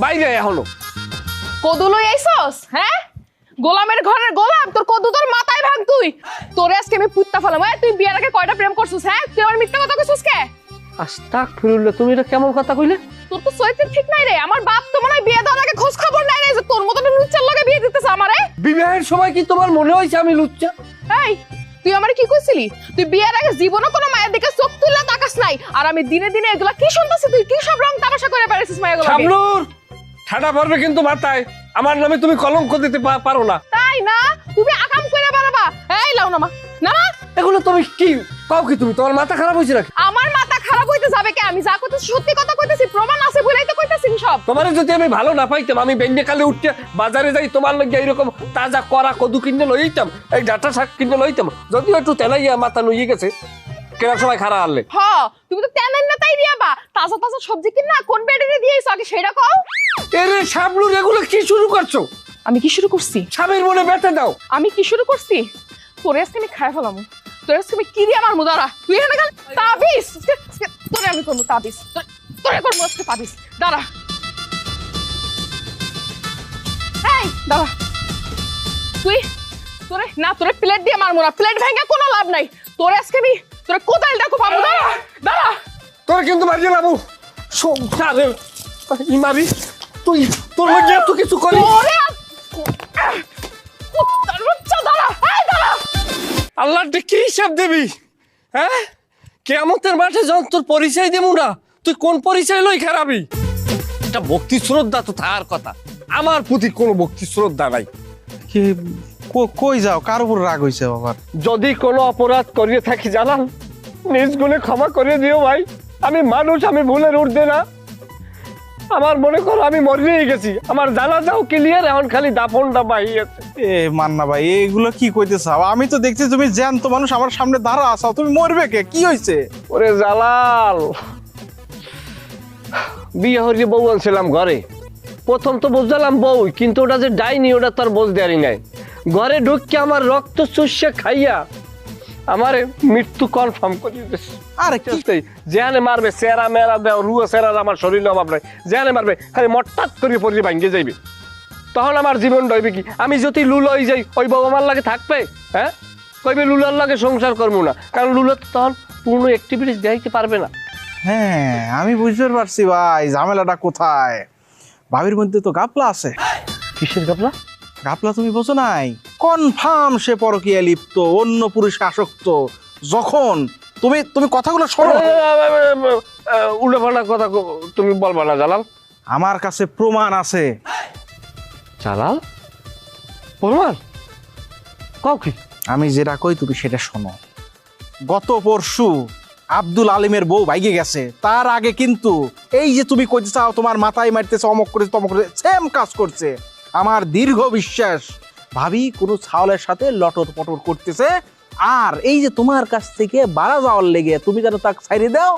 বাইরে এখনো। কদু লই আইছস? হ্যাঁ, গোলামের ঘরের গোলাম, তোর কদু তোর মাথায় ভাঙ তুই। তোরে আজকে আমি পুত্তা ফেলাম। তুই বিয়ের আগে কয়টা প্রেম করছিস? হ্যাঁ, তুই আমার মিথ্যা কথা কইছিস কে? আস্তাগফিরুল্লাহ, তুমি এটা কেমন কথা কইলে? তোর তো চরিত্র ঠিক নাই রে। আমার বাপ তো মনে হয় বিয়ে দেওয়ার আগে খোঁজ খবর নাই রে যে তোর মতন লুচ্চার লগে বিয়ে দিতেছে আমারে। বিবাহের সময় কি তোমার মনে হয়েছে আমি লুচ্চা? এই, তুই আমারে কি কইছিলি? তুই বিয়ের আগে জীবনে কোনো মায়ের দিকে চোখ তুললা তাকাস নাই, আর আমি দিনে দিনে এগুলা কি শুনতাছি? তুই কি সব রং তামাশা করে বেড়াইছিস মায়াগুলো? শাবলুর, ঠাডা পড়বে কিন্তু মাথায়। আমার নামে তুমি কলঙ্ক দিতে পারো না। তাই না? তুমি আকাম করে বেড়াবা। এই লাও নামা নামা। এগুলো তুমি কি কাও? কি তুমি, তোমার মাথা খারাপ হয়েছে নাকি? আমার মাথা খারাপ হইতে যাবে কে? আমি যা কইতেছি সত্যি কথা কইতেছি, প্রমাণ আছে বলেই তো কইতেছি সব। তোমার যদি আমি ভালো না পাইতাম, আমি বেঞ্জে কালে উঠতে বাজারে যাই তোমার লগে এইরকম তাজা করা কদু কিনে লইতাম, এই ডাটা শাক কিনে লইতাম। যদিও একটু তেলাইয়া মাথা লইয়ে গেছে, কেনার সময় খারাপ আনলে। হ, তুমি তো তেলেন না তাই দিয়াবা। তাজা তাজা সবজি কিনা কোন বেডে দিয়েছ আগে সেটা কও। এরে শাবলুর, এগুলো কি শুরু করছো? আমি কি শুরু করছি? স্বামীর মনে ব্যথা দাও। আমি কি শুরু করছি? তোরে আজকে আমি খাই ফেলাম। তোরে আজকে আমি কি দিয়ে আমার মুদারা? তুই এখানে খালি তাবিজ। তোরে আমি করবো তাবিজ। তোরে করবো আজকে তাবিজ। দাঁড়া, এই দাঁড়া। তুই তোরে না, তোরে প্লেট দিয়ে মারবো না। প্লেট ভেঙে কোনো লাভ নাই। তোরে আজকে আমি তোরে কোদালটা কোপাবো। দাঁড়া দাঁড়া। তোর কিন্তু মারিয়ে লাবো সংসারে ইমারি। তুই তোর লগে এত কিছু করি। ওরে কুত্তার বাচ্চা, দাঁড়া। এই দাঁড়া। আল্লাহ কি হিসাব দিবি? হ্যাঁ, কিয়ামতের মাঠে যখন তোর পরিচয় দেবো না, তুই কোন পরিচয় লই খারাপি? এটা ভক্তি শ্রদ্ধা তো থাকার কথা। আমার প্রতি কোনো ভক্তি শ্রদ্ধা নাই। কি কই যাও? কার উপর রাগ হইছে বাবার? যদি কোনো অপরাধ করিয়ে থাকি জানান, নিজ গুণে ক্ষমা করে দিও ভাই। আমি মানুষ, আমি ভুলের ঊর্ধ্বে না। আমার মনে করো আমি মরিয়েই গেছি, আমার জানাজাও ক্লিয়ার, এখন খালি দাফনটা বাহি আছে। এ মান্না ভাই, এগুলো কি কইতে চাও? আমি তো দেখছি তুমি জ্যান্ত মানুষ আমার সামনে দাঁড়া আছো, তুমি মরবে কে? কি হইছে? ওরে জালাল, বিয়ে হরিয়ে বউ আনছিলাম ঘরে। প্রথম তো বুঝলাম বউ, কিন্তু ওটা যে ডাইনি ওটা তার বোঝ দেয়ারি নাই। ঘরে ঢুকে আমার রক্ত চুষে খাইয়া আমার মৃত্যু কনফার্ম করে দিতেছে। আরে কি? যেখানে মারবে সেরা মেরা দেও, রুয়া সেরার আমার শরীরে অভাব নাই। যেখানে মারবে খালি মট্টাত করে পড়ে ভাঙ্গে যাইবে। তখন আমার জীবন রইবে কি? আমি যদি লুল হয়ে যাই, ওই বউ আমার লাগে থাকবে? হ্যাঁ, কইবে লুলার লাগে সংসার করবো না, কারণ লুলা তো তখন পূর্ণ অ্যাক্টিভিটিস দেখাইতে পারবে না। হ্যাঁ, আমি বুঝতে পারছি ভাই ঝামেলাটা কোথায়। ভাবির মধ্যে তো গাপলা আছে। কিসের গাপলা? গাপলা তুমি বোঝো নাই? কনফার্ম সে পরকীয়া লিপ্ত, অন্য পুরুষে আসক্ত। যখন তুমি তুমি কথাগুলো শোনো। উল্টোপাল্টা কথা তুমি বলবা না জালাল। আমার কাছে প্রমাণ আছে। জালাল, প্রমাণ? কাউ কি? আমি যেটা কই তুমি সেটা শোনো। গত পরশু আব্দুল আলিমের বউ ভাইগে গেছে। তার আগে কিন্তু এই যে তুমি কইতে চাও তোমার মাথায় মারতেছে, অমক করেছে তমক করেছে, সেম কাজ করছে। আমার দীর্ঘ বিশ্বাস ভাবি কোনো ছাওলের সাথে লটর পটর করতেছে। আর এই যে তোমার কাছ থেকে বাড়া যাওয়ার লেগে তুমি যেন তাকে ছাইড়ে দাও,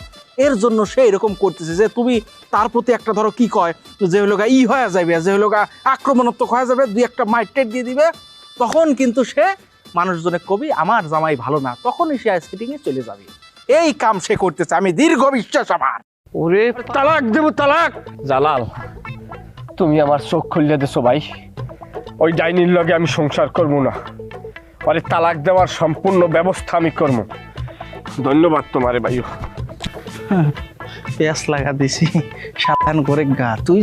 এর জন্য সে এরকম করতেছে যে তুমি তার প্রতি একটা ধরো কি কয় যে হলো ই হয়ে যাবে, যে হলো আক্রমণাত্মক হয়ে যাবে, দুই একটা মাইটেট দিয়ে দিবে। তখন কিন্তু সে মানুষজনে কবি আমার জামাই ভালো না, তখনই সে আইসকিটিংয়ে চলে যাবে। এই কাম সে করতেছে, আমি দীর্ঘ বিশ্বাস আমার। ওরে তালাক দেব, তালাক। জালাল, তুমি আমার চোখ খুললে দেছো ভাই। ওই ডাইনির লগে আমি সংসার করবো না। আরে তালাক দেওয়ার সম্পূর্ণ ব্যবস্থা আমি করবো। ধন্যবাদ তোমারে ভাইও। পেঁয়াজ লাগা দিছি সাবধান করে গা। তুই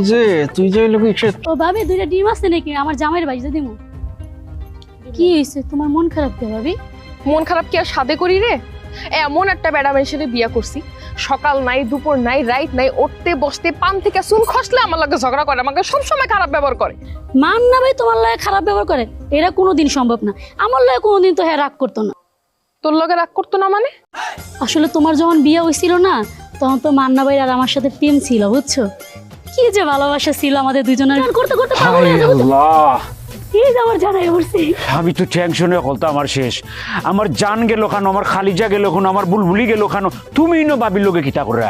যে লোক ও ভাবি, দুইটা ডিম আছে নাকি? আমার জামাইয়ের বাইজা দিমু। কি হইছে? তোমার মন খারাপ কে ভাবি? মন খারাপ কি আর সাদে করি রে? এমন একটা বেড়া মেয়ের বিয়া করছি, সকাল নাই, দুপুর নাই, রাইট নাই, উঠতে বসতে পান থেকে চুল খসলে আমার লাগে ঝগড়া করে, আমাকে সবসময় খারাপ ব্যবহার করে। মান না ভাই তোমার লাগে খারাপ ব্যবহার করে? এটা কোনোদিন সম্ভব না। আমার লাগে কোনোদিন তো হ্যাঁ রাগ করতো না। তোর লগে রাগ করতো না মানে? আসলে তোমার যখন বিয়ে হয়েছিল না, তখন তো মান্না ভাই আর আমার সাথে প্রেম ছিল, বুঝছো? কি যে ভালোবাসা ছিল আমাদের দুজনের। করতে করতে পাগল হয়ে যাবো। এই যে আমার জানাই পড়ছি। আমি তো টেনশনে হলতো আমার শেষ। আমার জান গেল খানো, আমার খালিজা গেল খানো, আমার বুলবুলি গেল খানো। তুমি নো বাবির লোকে কিতা করে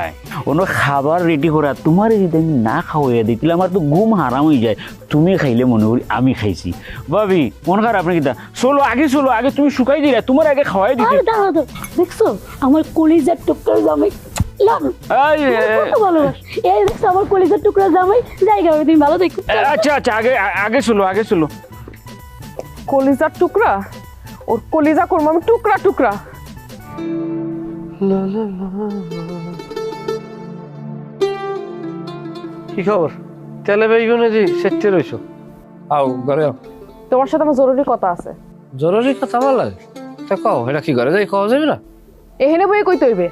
অন্য খাবার রেডি করা তোমার যদি আমি না খাওয়াইয়া দিলে আমার তো ঘুম হারাম হয়ে যায়। তুমি খাইলে মনে করি আমি খাইছি। ভাবি মন খারাপ আপনি কিতা? চলো চলো আগে তুমি শুকাই দিলে, তোমার আগে খাওয়াই দিতে। দেখছো আমার কলিজার টুকটার জামাই লাভ এই, কত ভালোবাসা। এই দেখছো আমার কলিজার টুকরা জামাই, জায়গা হবে, তুমি ভালো দেখো। আচ্ছা আচ্ছা, আগে আগে শুলো, আগে শুলো। কলিজার টুকরা, ওর কলিজা করবো আমি টুকরা টুকরা। কি খবর? তেলে বেগুনে জি সেটে রইছো? আও ঘরে আও। তোমার সাথে আমার জরুরি কথা আছে। জরুরি কথা বলা? তা কও, এটা কি ঘরে যাই কওয়া যাবে না? এখানে বই কইতে হইবে।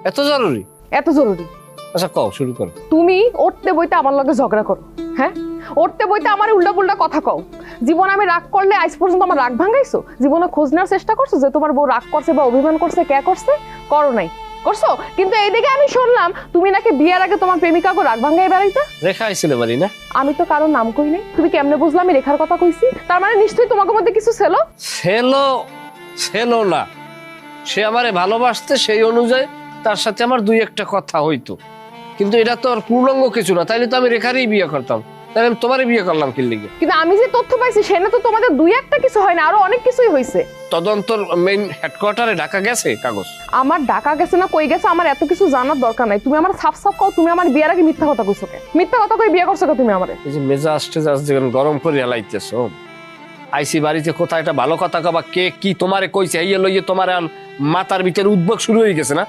এত জরুরি? এত জরুরি। আচ্ছা কও, শুরু করো। তুমি উঠতে বইতে আমার লগে ঝগড়া করো, হ্যাঁ? উঠতে বইতে আমার উল্টা পুল্টা কথা কও। জীবনে আমি রাগ করলে আজ পর্যন্ত আমার রাগ ভাঙাইছো? জীবনে খোঁজ নেওয়ার চেষ্টা করছো যে তোমার বউ রাগ করছে বা অভিমান করছে, কে করছে? করো নাই। করছো? কিন্তু এইদিকে আমি শুনলাম তুমি নাকি বিয়ের আগে তোমার প্রেমিকাকে রাগ ভাঙাই বেড়াইতা। রেখা আইছিল বাড়ি না? আমি তো কারোর নাম কই নাই। তুমি কেমনে বুঝলা আমি রেখার কথা কইছি? তার মানে নিশ্চয়ই তোমাকে মধ্যে কিছু ছিল। ছিল না। সে আমারে ভালোবাসতে, সেই অনুযায়ী তার সাথে আমার দুই একটা কথা হইতো, কিন্তু এটা তো আর পূর্ণাঙ্গ কিছু না। তাইলে তো আমি রেখারই বিয়ে করতাম, তাহলে আমি তোমারই বিয়ে করলাম কি লিগে? কিন্তু আমি যে তথ্য পাইছি সেটা তো তোমাদের দুই একটা কিছু হয় না, আরো অনেক কিছুই হয়েছে। তদন্তর মেইন হেডকোয়ার্টারে ঢাকা গেছে কাগজ। আমার ঢাকা গেছে না কই গেছে আমার এত কিছু জানার দরকার নাই। তুমি আমার সাফ সাফ কও, তুমি আমার বিয়ের আগে মিথ্যা কথা কইছো কে? মিথ্যা কথা কই বিয়ে করছো কে তুমি আমারে? এই যে মেজাজ টেজাজ যেন গরম করে লাইতেছো। আইসি বাড়িতে কোথায় একটা ভালো কথা কবা, কে কি তোমারে কইছে, এই লইয়ে তোমার মাথার ভিতরে উদ্ভব শুরু হয়ে গেছে না?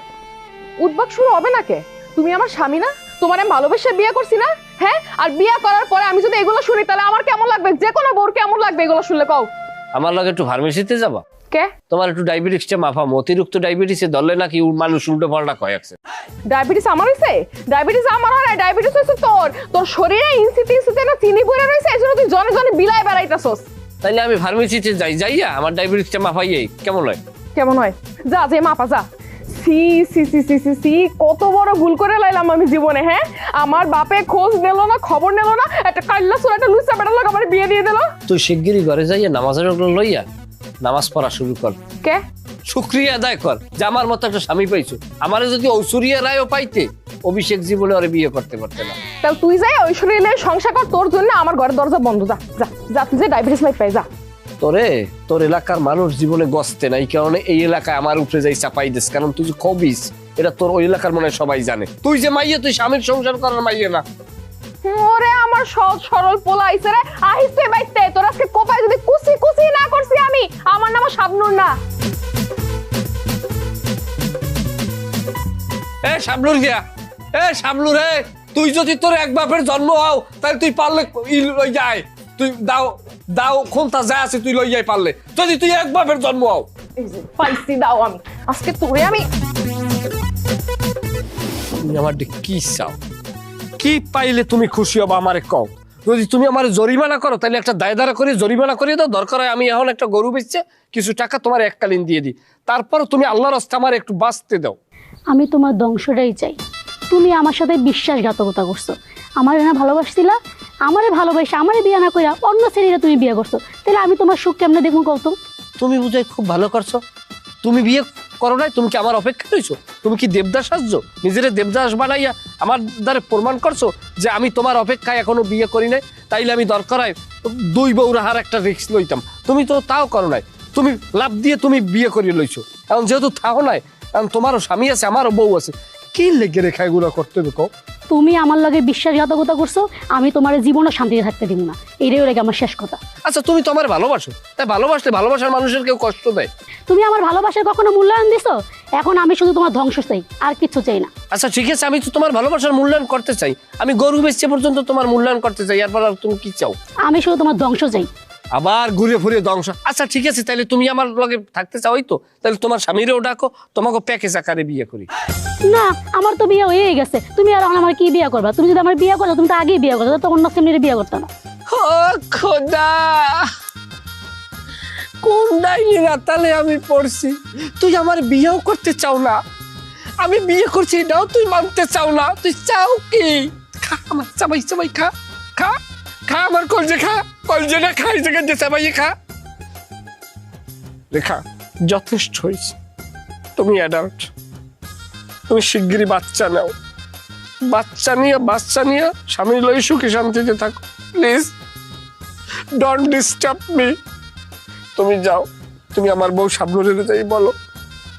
উদ্ভব শুরু হবে না কে? তুমি আমার স্বামী না? তোমার আমি ভালোবেসে বিয়ে করছি না? হ্যাঁ, আর বিয়ে করার পরে আমি যদি এগুলো শুনি তাহলে আমার কেমন লাগবে? যে কোনো বোর কেমন লাগবে এগুলো শুনলে কও? আমার লাগে একটু ফার্মেসিতে যাবা? কে? তোমার একটু ডায়াবেটিসটা মাফাম। অতিরিক্ত ডায়াবেটিসে ধরলে নাকি মানুষ উল্টো পাল্টা কয় আছে। ডায়াবেটিস আমার হইছে? ডায়াবেটিস আমার হয় না, ডায়াবেটিস হইছে তোর। তোর শরীরে ইনসিতে না চিনি পড়ে রইছে, এজন্য তুই জনে জনে বিলাই বেড়াইতাছস। তাইলে আমি ফার্মেসিতে যাইয়া আমার ডায়াবেটিসটা মাফাইয়াই কেমন হয়? কেমন হয়? যা যে মাপা যা। সি সি সি সি সি সি, কত বড় ভুল করে লাইলাম আমি জীবনে। হ্যাঁ, আমার বাপে খোঁজ নিল না, খবর নিল না, একটা কাল্লা সোরা একটা লুচা বেড়া লোক আমার বিয়ে দিয়ে দিল। তুই শিগগিরই ঘরে যাইয়া নামাজের লইয়া নামাজ পড়া শুরু কর। কে? শুকরিয়া আদায় কর যে আমার মতো একটা স্বামী পাইছো। আমারে যদি ঐশ্বরিয়া রায়ও পাইতে, অভিষেক জীবনে ওরে বিয়ে করতে পারতে না। তাহলে তুই যাই ঐশ্বরিয়া সংসার কর, তোর জন্য আমার ঘরের দরজা বন্ধ। যা যা যা, তুই যে ডায়াবেটিস মাই পাই যা। তোর এলাকার মানুষ জীবনে গস্তে না, এই কারণে এই এলাকায় আমার উপরে যাই চাপাই দিস, কারণ তুই যে কবিস এটা তোর ওই এলাকার মনে হয় সবাই জানে। তুই যে মাইয়া, তুই স্বামীর সংসার করার মাইয়া না। ওরে আমার সহজ সরল পোলা আইছে রে, আহিসে বাইতে। তোর আজকে কোপায় যদি কুচি কুচি না করছি আমি, আমার নাম শাবনুর না। এ শাবনুর গিয়া, এ শাবনুর হে, তুই যদি তোর এক বাপের জন্ম হও তাহলে তুই পারলে লই যায়, তুই দাও কোনটা যায় আছে তুই লই যাই পারলে, যদি তুই এক বাপের জন্ম হও। এই যে পাইছি দাও আমি আজকে তোরে আমি। তুমি আমার কি চাও? কি পাইলে তুমি খুশি হবা আমারে কও? যদি তুমি আমার জরিমানা করো তাহলে একটা দায়দারা করে জরিমানা করে দাও। দরকার হয় আমি এখন একটা গরু বেচছে কিছু টাকা তোমার এককালীন দিয়ে দিই, তারপর তুমি আল্লাহর রাস্তায় আমার একটু বাঁচতে দাও। আমি তোমার ধ্বংসটাই চাই। তুমি আমার সাথে বিশ্বাসঘাতকতা করছো, আমার না ভালোবাসছিলা, আমারে ভালোবাসা আমারে বিয়ে না কইরা অন্য ছেলেরা তুমি বিয়ে করছো, তাহলে আমি তোমার সুখ কেমনে দেখবো কও তো? তুমি বুঝাই খুব ভালো করছো। তুমি বিয়ে করো নাই, তুমি কি আমার অপেক্ষা রইছো? তুমি কি দেবদাস আসছো? নিজের দেবদাস বানাইয়া আমার দ্বারা প্রমাণ করছো যে আমি তোমার অপেক্ষায় এখনো বিয়ে করি নাই, তাইলে আমি দরকার হয় দুই বউ রাহার একটা রিস্ক লইতাম। তুমি তো তাও করো নাই, তুমি লাভ দিয়ে তুমি বিয়ে করিয়ে লইছো। এখন যেহেতু থাও নাই, এখন তোমারও স্বামী আছে আমারও বউ আছে, কি লেগে রেখা এগুলো করতে হবে কও? তুমি আমার লগে বিশ্বাসঘাতকতা করছো, আমি তোমার জীবনে শান্তিতে থাকতে দিব না, এইটাই হলো আমার শেষ কথা। আচ্ছা তুমি তো আমার ভালোবাসো, তাই ভালোবাসলে ভালোবাসার মানুষের কেউ কষ্ট দেয়? তুমি আমার ভালোবাসার কখনো মূল্যায়ন দিছো? এখন আমি শুধু তোমার ধ্বংস চাই, আর কিছু চাই না। আচ্ছা ঠিক আছে, আমি তো তোমার ভালোবাসার মূল্যায়ন করতে চাই, আমি গরু বেচছে পর্যন্ত তোমার মূল্যায়ন করতে চাই, এরপর আর তুমি কি চাও? আমি শুধু তোমার ধ্বংস চাই। আবার ঘুরে ফুরে ধ্বংস। আচ্ছা ঠিক আছে, তাহলে তুমি আমার লগে থাকতে চাও, তো তাহলে তোমার স্বামীরেও ডাকো, তোমাকে প্যাকেজ আকারে বিয়ে করি। না, আমার তো বিয়ে হয়ে গেছে, তুমি আর আমার কি বিয়ে করবা? তুমি যদি আমার বিয়ে করো তুমি তো আগেই বিয়ে করো, তো অন্য সেমনিরে বিয়ে করতে না। ও খোদা, কোন ডাইনি রাতালে আমি পড়ছি? তুই আমার বিয়েও করতে চাও না, আমি বিয়ে করছি এটাও তুই মানতে চাও না। তুই চাও কি? খা আমার চাবাই চাবাই, খা খা খা আমার কলজে, খা কলজে না, খা এই জায়গায় চাবাইয়ে খা। রেখা যথেষ্ট হয়েছে, তুমি অ্যাডাল্ট, তুমি শিগগিরই বাচ্চা নাও, বাচ্চা নিয়ে স্বামী লই সুখে শান্তিতে থাকো। Please don't disturb me. তুমি যাও, তুমি আমার বউ শাবনুরের যাই বলো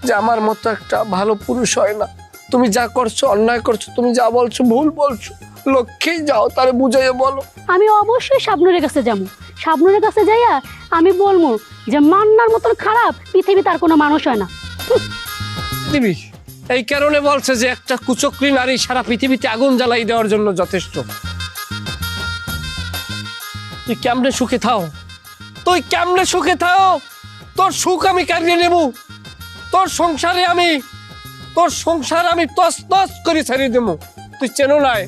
যে আমার মতো একটা ভালো পুরুষ হয় না, তুমি যা করছো অন্যায় করছো, তুমি যা বলছো ভুল বলছো, লক্ষ্যেই যাও, তারে বুঝাইয়া বলো। আমি অবশ্যই শাবনুরের কাছে যাবো, শাবনুরের কাছে যাইয়া আমি বলবো যে মান্নার মতন খারাপ পৃথিবীতে আর কোনো মানুষ হয় না। দিবি এই কারণে বলছে যে একটা কুচক্রী নারী সারা পৃথিবীতে আগুন জ্বালাই দেওয়ার জন্য যথেষ্ট। তুই কেমনে সুখে থাও, তুই কেমনে সুখে থাও, তোর সুখ আমি কাটিয়ে নেব, তোর সংসার আমি তস তস করে ছাড়িয়ে দেব। তুই চেনো নাই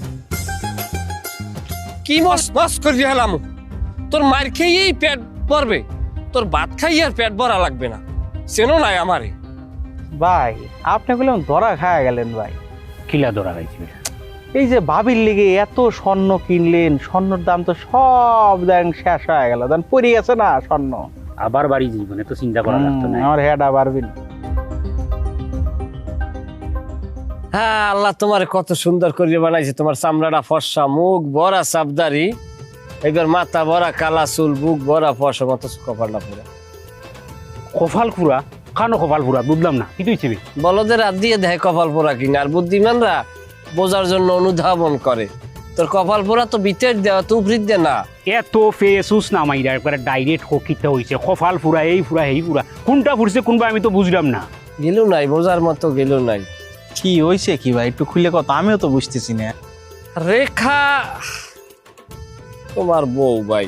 কি মস মস করে হেলাম, তোর মার খেয়েই পেট ভরবে, তোর ভাত খাইয়ে আর পেট ভরা লাগবে না, চেনো নাই আমারে। ভাই আপনি বললাম ধরা খায়া গেলেন ভাই। কিলা ধরা খাইছি? এই যে ভাবির লিগে এত স্বর্ণ কিনলেন, স্বর্ণর দাম তো সব দেন শেষ হয়ে গেল, দেন পড়ে গেছে না স্বর্ণ। আবার বাড়ি জীবনে তো চিন্তা করা লাগতো না। আমার হেড পারবেন। হ্যাঁ, আল্লাহ তোমার কত সুন্দর করে বানাইছে, তোমার চামড়াটা ফর্সা, মুখ বড়া সাবদারি, এবার মাথা বড়া কালা চুল, বুক বড়া ফর্সা, মতো কপালটা পুরা। কপাল পুরা? কানো কপাল পুরা? বুঝলাম না, কি তুই বলদের হাত দিয়ে দেয় কপাল পোড়া কিনা, আর বুদ্ধিমানরা বোঝার জন্য অনুধাবন করে। তোর কপাল পোড়া তো ভিতর দেওয়া, তো উপরিত দে না। এত ফেসুস না মাইরা একবারে ডাইরেক্ট হকিতে হইছে, কপাল পুরা, এই পুরা এই পুরা, কোনটা ফুরছে কোনটা আমি তো বুঝলাম না। গেল নাই, বোঝার মতো গেল নাই। কি হয়েছে কি ভাই, একটু খুলে কথা, আমিও তো বুঝতেছি না। রেখা তোমার বউ ভাই,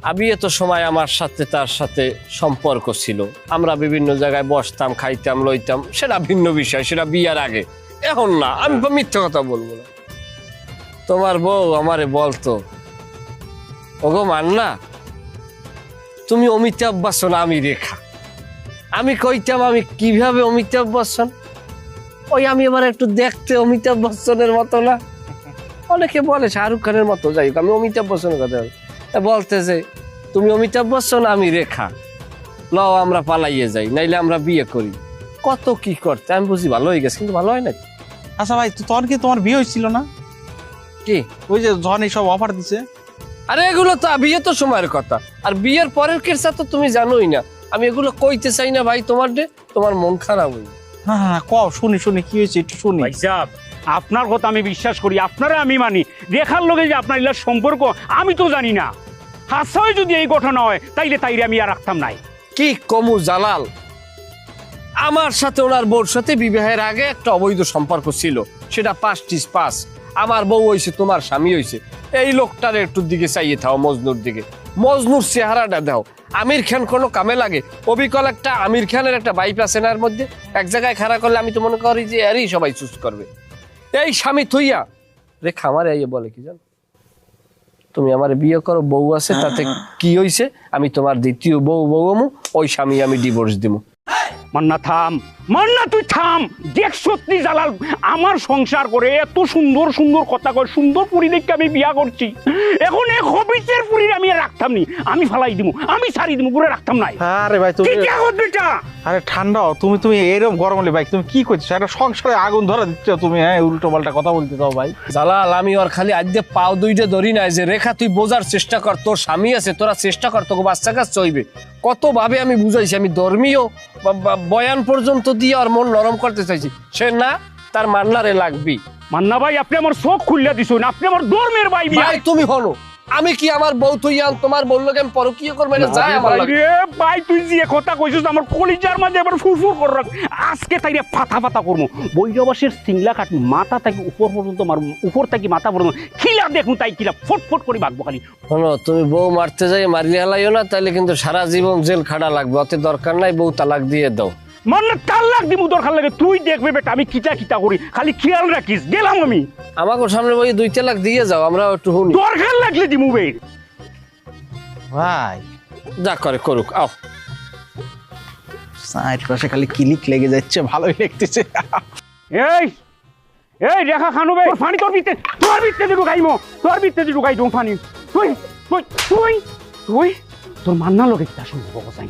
আমি এত সময় আমার সাথে তার সাথে সম্পর্ক ছিল, আমরা বিভিন্ন জায়গায় বসতাম, খাইতাম, লইতাম, সেটা ভিন্ন বিষয়, সেটা বিয়ার আগে। এখন না, আমি মিথ্যা কথা বলবো না। তোমার বউ আমারে বলতো, ওগো মান্না, তুমি অমিতাভ বচ্চন, আমি রেখা। আমি কইতাম আমি কিভাবে অমিতাভ বচ্চন, ওই আমি এবার একটু দেখতে অমিতাভ বচ্চনের মতো না, অনেকে বলে শাহরুখ খানের মতো, যাই হোক আমি অমিতাভ বচ্চনের কথা বলতেছে, তুমি অমিতাভ বচ্চন আমি রেখা, লও আমরা পালাইয়ে যাই, নাইলে আমরা বিয়ে করি। কত কি করতে, আমি বুঝি ভালো হয়ে গেছে, কিন্তু ভালো হয় না। আচ্ছা ভাই, তখন কি তোমার বিয়ে হয়েছিল না? কি ওই যে যখন এইসব অফার দিছে? আরে এগুলো তো বিয়ে তো সময়ের কথা, আর বিয়ের পরের কেসা তো তুমি জানোই না। আমি এগুলো কইতে চাই না ভাই, তোমার মন খারাপ হই। হ্যাঁ হ্যাঁ, কও, শুনি শুনি কি হয়েছে একটু শুনি। ভাই সাহেব, আপনার কথা আমি বিশ্বাস করি, আপনারা আমি মানি, রেখার লগে যে আপনার ইলার সম্পর্ক আমি তো জানি না। হাসায় যদি এই ঘটনা হয় তাইলে আমি আর রাখতাম নাই। কি কমু জালাল, আমার সাথে ওনার বউর সাথে বিবাহের আগে একটা অবৈধ সম্পর্ক ছিল, সেটা 5 আমার বউ হয়েছে, তোমার স্বামী হয়েছে। এই লোকটার একটু দিকে চাইয়ে থাও, মজনুর দিকে, মজনুর চেহারাটা দাও। আমির খান কোনো কামে লাগে? অবিকল একটা আমির খানের একটা বাইপ আছে না, এর মধ্যে এক জায়গায় খাড়া করলে আমি তো মনে করি যে এরই সবাই চুজ করবে। এই স্বামী থইয়া রেখা আমার এই বলে কি জানো, তুমি আমার বিয়ে করো, বউ আছে, তাতে কি হইছে, আমি তোমার দ্বিতীয় বউ, ওই স্বামী আমি ডিভোর্স দিব। মান্না থাম, মান্না তুই থাম। দেখ সত্যি জালাল আমার সংসার করে এত সুন্দর সুন্দর কথা কয়, সুন্দর পুরী দেখে আমি বিয়া করছি, এখন এক হবিসের পুরী আমি আর রাখতাম নি, আমি ফালাই দিব, আমি ছাড়ি দিব, পুরো রাখতাম নাই। আরে ভাই তুমি, বেটা আরে ঠান্ডা হও, তুমি এরকম গরম হলে ভাই তুমি কি করছো? একটা সংসারে আগুন ধরা দিচ্ছ তুমি, হ্যাঁ উল্টো পাল্টা কথা বলতে দাও ভাই। জালাল আমি ওর খালি আজকে পাও দুইটা ধরি নাই যে রেখা তুই বোঝার চেষ্টা কর, তোর স্বামী আছে, তোরা চেষ্টা কর, তোকে বাচ্চা কাজ চইবে। কত ভাবে আমি বুঝাইছি, আমি ধর্মীয় বয়ান পর্যন্ত দিয়ে আর মন নরম করতে চাইছি, সে না, তার মান্নারে লাগবি। মান্না ভাই আপনি আমার চোখ খুললে দিছেন, আপনি আমার ধর্মের ভাই। ভাই তুমি হলো, আমি কি আমার বউ তুই তোমার বললো কেন পরকীয় করবে না, যায় আমার লাগে। ভাই তুই যে কথা কইছিস আমার কলিজার মাঝে এবার ফুরফুর করে রাখ, আজকে তাইরে ফাতা করবো। বৈরবাসের সিংলা কাট মাথা থেকে উপর পর্যন্ত মারবো, উপর থেকে মাথা পর্যন্ত খিলা দেখুন, তাই কিলা ফটফট করে ভাগবো খালি। শোনো, তুমি বউ মারতে যাই মারিয়ে হালাইও না, তাহলে কিন্তু সারা জীবন জেল খাটা লাগবে, অত দরকার নাই, বউ তালাক দিয়ে দাও। মান্না তালাক দিব দরকার লাগে, তুই দেখবে বেটা আমি কিটা করি, খালি খেয়াল রাখিস। গেলাম আমি, আমাকে সামনে বই 2 তালাক দিয়ে যাও, আমরা একটু শুনি। দরকার লাগলে দিমু বে ভাই। যা করে করুক, আও। সাইড পাশে খালি ক্লিক লেগে যাচ্ছে, ভালোই লাগতেছে। এই রেখা খানু বে, পানি তোর ভিতরে ঢুকাইমো, তোর ভিতরে ঢুকাই দম পানি। তুই তোর মান্না লোক একটা শুনবো বসাই।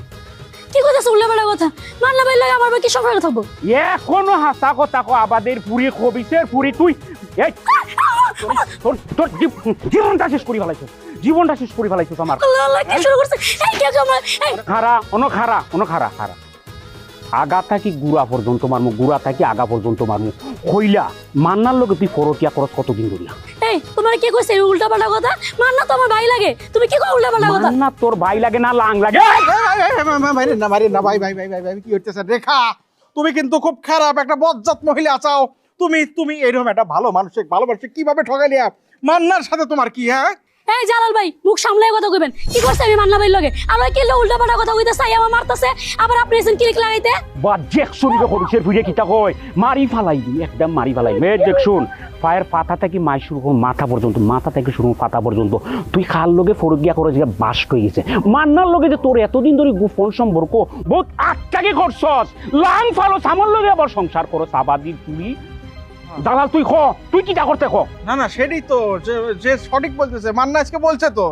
কি কথা শুনলে বড় কথা, মান্না ভাই লাগে আমার বাকি সংসারে থাকবো। এখনো হাসা কথা কো, আবাদের পুরি খবিসের পুরি তুই। এই তোর জীবনটা শেষ করি ফেলাইছিস, জীবনটা শেষ করি ফেলাইছিস আমার। আল্লাহ আল্লাহ কি শুরু করছে, এই কে আমার, এই খারা আগা থাকি গুড়া পর্যন্ত মারমু, গুড়া থাকি আগা পর্যন্ত মারমু। হইলা মান্নার লোকে তুই পরকিয়া করস কতদিন ধরিয়া? এই তোমার কে কইছে উল্টা পাল্টা কথা? মান্না তো আমার ভাই লাগে, তুমি কি কও উল্টা পাল্টা কথা? মান্না তোর ভাই লাগে না লাং লাগে? মারেন না ভাই ভাই ভাই ভাই ভাই কি হইতেছে? রেখা, তুমি কিন্তু খুব খারাপ একটা বজ্জাত মহিলা চাও। তুমি এরকম একটা ভালো মানুষকে কিভাবে ঠগাইলিয়া? মান্নার সাথে তোমার কি? হ্যাঁ এই জালাল ভাই মুখ সামলায় কথা কইবেন। কি করছে আমি মান্না ভাই লগে? আমার কি উল্টা পাল্টা কথা কইতে চাই, আমার মারতাছে, আবার আপনি এসেন ক্লিক লাগাইতে। বা দেখছুন হরিষের ফিরে কিতা কয়, মারি ফালাই দিই, একদম মারি ফালাই। দেখছুন পায়ের পাতা থেকে মাই শুরু করুন মাথা পর্যন্ত, মাথা থেকে শুরু পাতা পর্যন্ত তুই খাল লোকে ফরগিয়া করে যে বাস হয়ে গেছে। মান্নার লোকে যে তোর এতদিন ধরে গোপন সম্পর্ক বহুত আটটাকে করছস, লাং ফালো সামর লোকে আবার সংসার করো সাবাদি তুই। দালাল তুই তুই কিটা করতে না না, সেটাই তো যে সঠিক বলতেছে। মান্না আজকে বলছে তো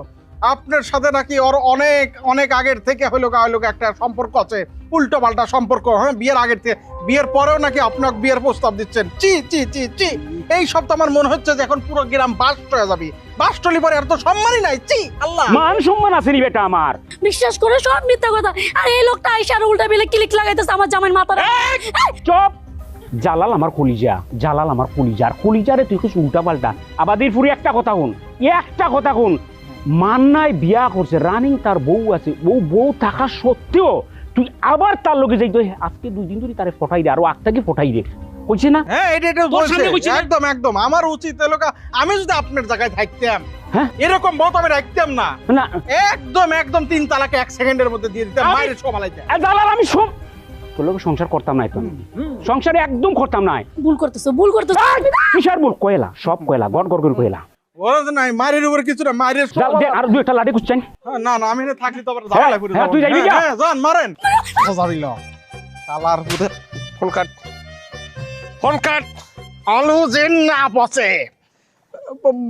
আপনার সাথে নাকি ওর অনেক অনেক আগের থেকে হলো একটা সম্পর্ক আছে, উল্টো পাল্টা সম্পর্ক। হ্যাঁ, বিয়ের আগের থেকে, বিয়ের পরেও নাকি আপনাকে বিয়ের প্রস্তাব দিচ্ছেন। চি চি চি চি, এই সব তো আমার মনে হচ্ছে যে এখন পুরো গ্রাম বাস্ট হয়ে যাবে। বাস্টলি পরে আর তো সম্মানই নাই। চি আল্লাহ, মান সম্মান আছে নি বেটা আমার? বিশ্বাস করে সব মিথ্যা কথা। আর এই লোকটা আইসার উল্টা বেলে ক্লিক লাগাইতেছে আমার জামাইয়ের মাথায়। চুপ! জালাল আমার কলিজা, জালাল আমার কলিজার কলিজারে তুই কিছু উল্টা পাল্টা। আবাদির ফুরি একটা কথা কোন, মান্নায় বিয়া করছে, রানিং তার বউ আছে, বউ থাকা সত্ত্বেও তুই আবার তার লোকে যাইতো। আজকে 2 দিন ধরে তারে ফটাই দে, আরো আগটাকে ফটাই দে, কইছে না? হ্যাঁ এটা বলছে একদম একদম। আমার উচিত এলাকা, আমি যদি আপনার জায়গায় থাকতাম, হ্যাঁ এরকম বউ আমি রাখতাম না। না একদম 3 তালাকে 1 সেকেন্ডের মধ্যে দিয়ে দিতাম, মায়ের সমালাইতে। জালাল আমি তোর লোক সংসার করতাম না, তো সংসারে একদম করতাম না। ভুল করতেছো। কিসের ভুল? কয়লা, সব কয়লা, গড় গড় করে কয়লা। ওরা তো নাই, মায়ের উপরে কিছু না, মায়ের আর 2 লাঠি কুচ্ছেন। না না, আমি থাকলে তো আবার ঝামেলা করে হ্যাঁ, তুই যাইবি যা। হ্যাঁ যান, মারেন। জানিল শালার পুতে ফোন কাট আলু যেন না পচে।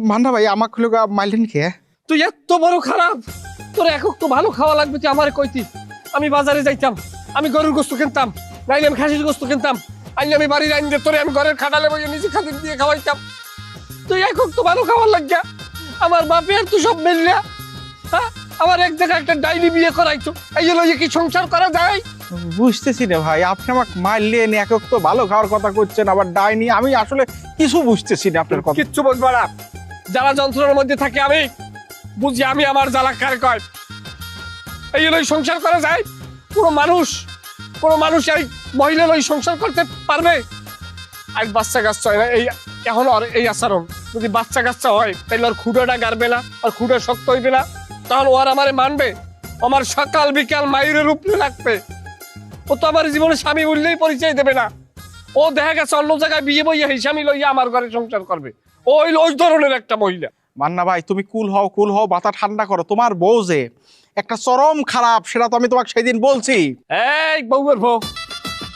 মান্না ভাই আমাকে লোক মাইলেন খেয়ে। তুই এত বড় খারাপ, তোর একক তো ভালো খাওয়া লাগবে, তুই আমার কইতি। আমি বাজারে যাইতাম, আমি গরুর গোস্ত কিনতাম, নাইলে আমি খাসির গোস্ত কিনতাম, আইলে আমি বাড়ির আইন দিয়ে তোরে আমি ঘরের খাটালে বইয়ে নিজে খাতির দিয়ে খাওয়াইতাম। তুই একক তো ভালো খাওয়ার লাগিয়া আমার বাপে আর তুই সব মিললা। হ্যাঁ, আমার এক জায়গায় একটা ডাইনি বিয়ে করাইছো, এই জন্য কি সংসার করা যায়? বুঝতেছি না ভাই, আপনি আমাকে মারলেন, একক তো ভালো খাওয়ার কথা করছেন, আবার ডাইনি। আমি আসলে কিছু বুঝতেছি না আপনার কথা। কিচ্ছু বুঝবা না। জ্বালা যন্ত্রণার মধ্যে থাকে আমি বুঝি, আমি আমার জ্বালা কার কয়। এই জন্য সংসার করা যায়? কোনো মানুষ এই মহিলা ওই সংসার করতে পারবে? আর বাচ্চা কাচ্চা হয় না, এই এখন আর এই আচরণ। যদি বাচ্চা কাচ্চা হয় তাহলে ওর খুঁড়োটা গাড়বে না, আর খুঁড়ো শক্ত হইবে না, তাহলে ওর আমারে মানবে? আমার সকাল বিকাল মায়ের উপরে রাখবে। ও তো আমার জীবনে স্বামী বললেই পরিচয় দেবে না। ও দেখা গেছে অন্য জায়গায় বিয়ে বইয়া হিসামি লইয়া আমার ঘরে সংসার করবে। ওই ধরনের একটা মহিলা। মান্না ভাই তুমি কুল হও, মাথা ঠান্ডা করো। তোমার বউ যে একটা চরম খারাপ, সেটা তো আমি তোমাকে সেদিন বলছি। এই বউয়ের বউ,